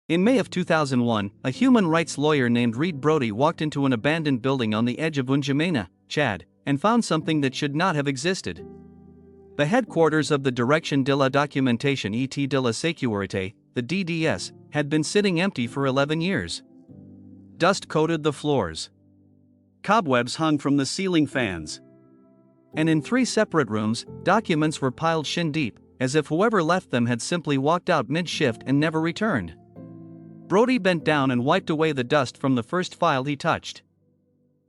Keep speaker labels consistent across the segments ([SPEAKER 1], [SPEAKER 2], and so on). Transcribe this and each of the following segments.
[SPEAKER 1] In May of 2001, a human rights lawyer named Reed Brody walked into an abandoned building on the edge of N'Djamena, Chad, and found something that should not have existed. The headquarters of the Direction de la Documentation et de la Sécurité, the DDS, had been sitting empty for 11 years. Dust coated the floors. Cobwebs hung from the ceiling fans. And in 3 separate rooms, documents were piled shin-deep, as if whoever left them had simply walked out mid-shift and never returned. Brody bent down and wiped away the dust from the first file he touched.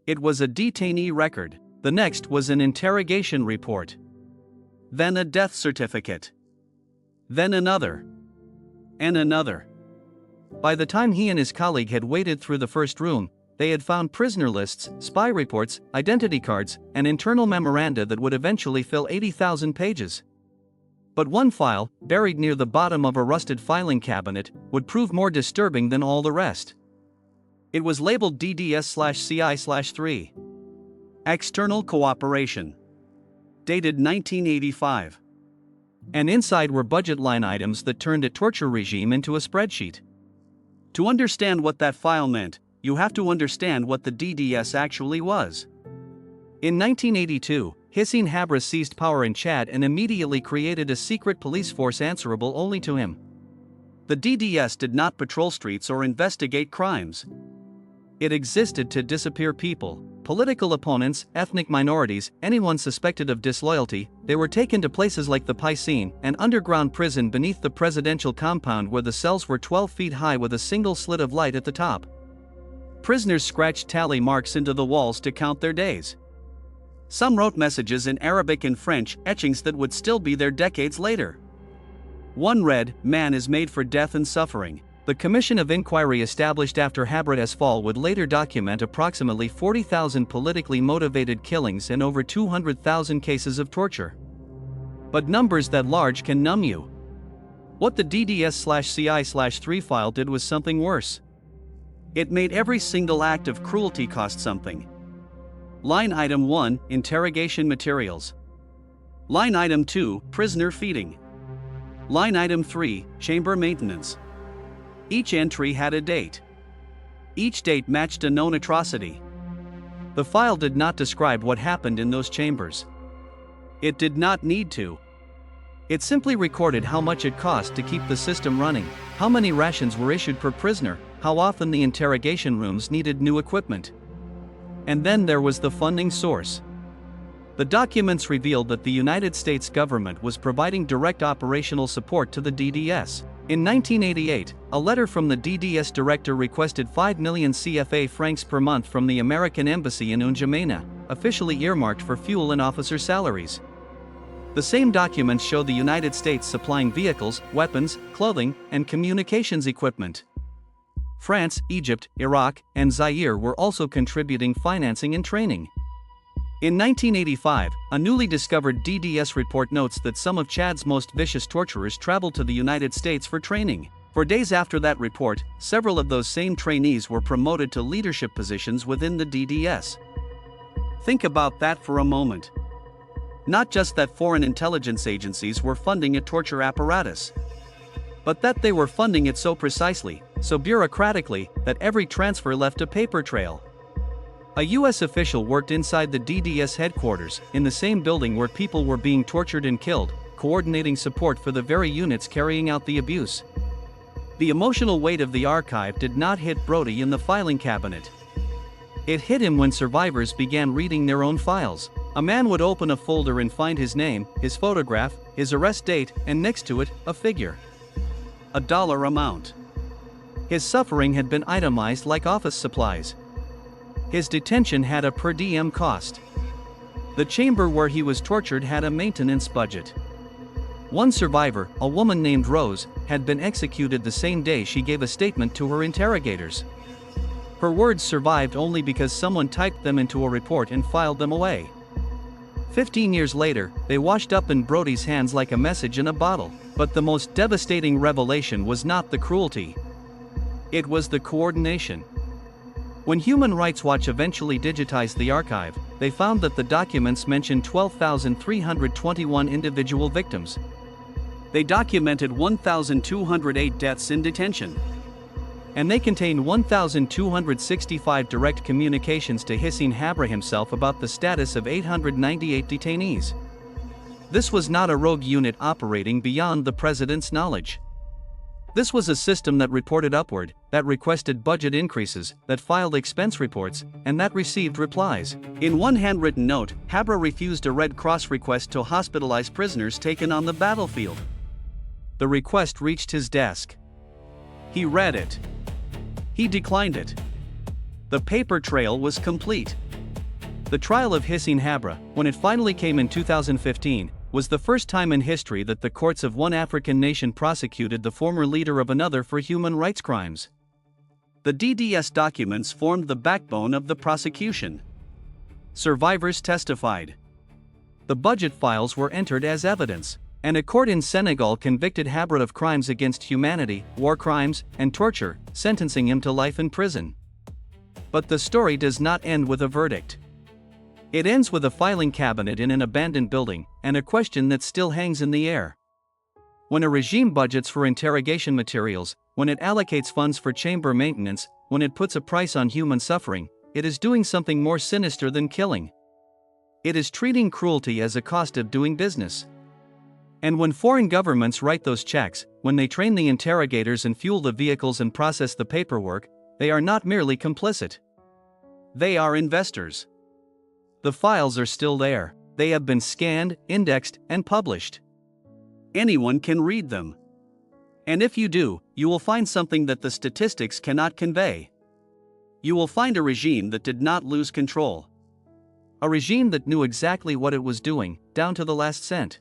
[SPEAKER 1] It was a detainee record. The next was an interrogation report. Then a death certificate. Then another. And another. By the time he and his colleague had waded through the first room, they had found prisoner lists, spy reports, identity cards, and internal memoranda that would eventually fill 80,000 pages. But one file, buried near the bottom of a rusted filing cabinet, would prove more disturbing than all the rest. It was labeled DDSCI3. External Cooperation. Dated 1985. And inside were budget line items that turned a torture regime into a spreadsheet. To understand what that file meant, you have to understand what the DDS actually was. In 1982, Hissene Habre seized power in Chad and immediately created a secret police force answerable only to him. The DDS did not patrol streets or investigate crimes. It existed to disappear people, political opponents, ethnic minorities, anyone suspected of disloyalty. They were taken to places like the Hissene, an underground prison beneath the presidential compound where the cells were 12 feet high with a single slit of light at the top. Prisoners scratched tally marks into the walls to count their days. Some wrote messages in Arabic and French, etchings that would still be there decades later. One read, "Man is made for death and suffering." The Commission of Inquiry established after Habre's fall would later document approximately 40,000 politically motivated killings and over 200,000 cases of torture. But numbers that large can numb you. What the DDS/CI/3 file did was something worse. It made every single act of cruelty cost something. Line item 1, interrogation materials. Line item 2, prisoner feeding. Line item 3, chamber maintenance. Each entry had a date. Each date matched a known atrocity. The file did not describe what happened in those chambers. It did not need to. It simply recorded how much it cost to keep the system running, how many rations were issued per prisoner, how often the interrogation rooms needed new equipment. And then there was the funding source. The documents revealed that the United States government was providing direct operational support to the DDS. In 1988, a letter from the DDS director requested 5 million CFA francs per month from the American Embassy in N'Djamena, officially earmarked for fuel and officer salaries. The same documents show the United States supplying vehicles, weapons, clothing, and communications equipment. France, Egypt, Iraq, and Zaire were also contributing financing and training. In 1985, a newly discovered DDS report notes that some of Chad's most vicious torturers traveled to the United States for training. For days after that report, several of those same trainees were promoted to leadership positions within the DDS. Think about that for a moment. Not just that foreign intelligence agencies were funding a torture apparatus, but that they were funding it so precisely, so bureaucratically, that every transfer left a paper trail. A U.S. official worked inside the DDS headquarters, in the same building where people were being tortured and killed, coordinating support for the very units carrying out the abuse. The emotional weight of the archive did not hit Brody in the filing cabinet. It hit him when survivors began reading their own files. A man would open a folder and find his name, his photograph, his arrest date, and next to it, a figure. A dollar amount. His suffering had been itemized like office supplies. His detention had a per diem cost. The chamber where he was tortured had a maintenance budget. One survivor, a woman named Rose, had been executed the same day she gave a statement to her interrogators. Her words survived only because someone typed them into a report and filed them away. 15 years later, they washed up in Brody's hands like a message in a bottle. But the most devastating revelation was not the cruelty. It was the coordination. When Human Rights Watch eventually digitized the archive, they found that the documents mentioned 12,321 individual victims. They documented 1,208 deaths in detention. and they contained 1,265 direct communications to Hissene Habre himself about the status of 898 detainees. This was not a rogue unit operating beyond the president's knowledge. This was a system that reported upward, that requested budget increases, that filed expense reports, and that received replies. In one handwritten note, Habre refused a Red Cross request to hospitalize prisoners taken on the battlefield. The request reached his desk. He read it. He declined it. The paper trail was complete. The trial of Hissene Habre, when it finally came in 2015, was the first time in history that the courts of one African nation prosecuted the former leader of another for human rights crimes. The DDS documents formed the backbone of the prosecution. Survivors testified. The budget files were entered as evidence, and a court in Senegal convicted Habre of crimes against humanity, war crimes, and torture, sentencing him to life in prison. But the story does not end with a verdict. It ends with a filing cabinet in an abandoned building, and a question that still hangs in the air. When a regime budgets for interrogation materials, when it allocates funds for chamber maintenance, when it puts a price on human suffering, it is doing something more sinister than killing. It is treating cruelty as a cost of doing business. And when foreign governments write those checks, when they train the interrogators and fuel the vehicles and process the paperwork, they are not merely complicit. They are investors. The files are still there. They have been scanned, indexed, and published. Anyone can read them. And if you do, you will find something that the statistics cannot convey. You will find a regime that did not lose control. A regime that knew exactly what it was doing, down to the last cent.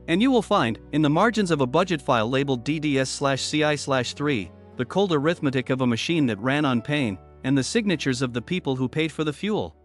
[SPEAKER 1] And you will find, in the margins of a budget file labeled DDSCI3, the cold arithmetic of a machine that ran on pain, and the signatures of the people who paid for the fuel.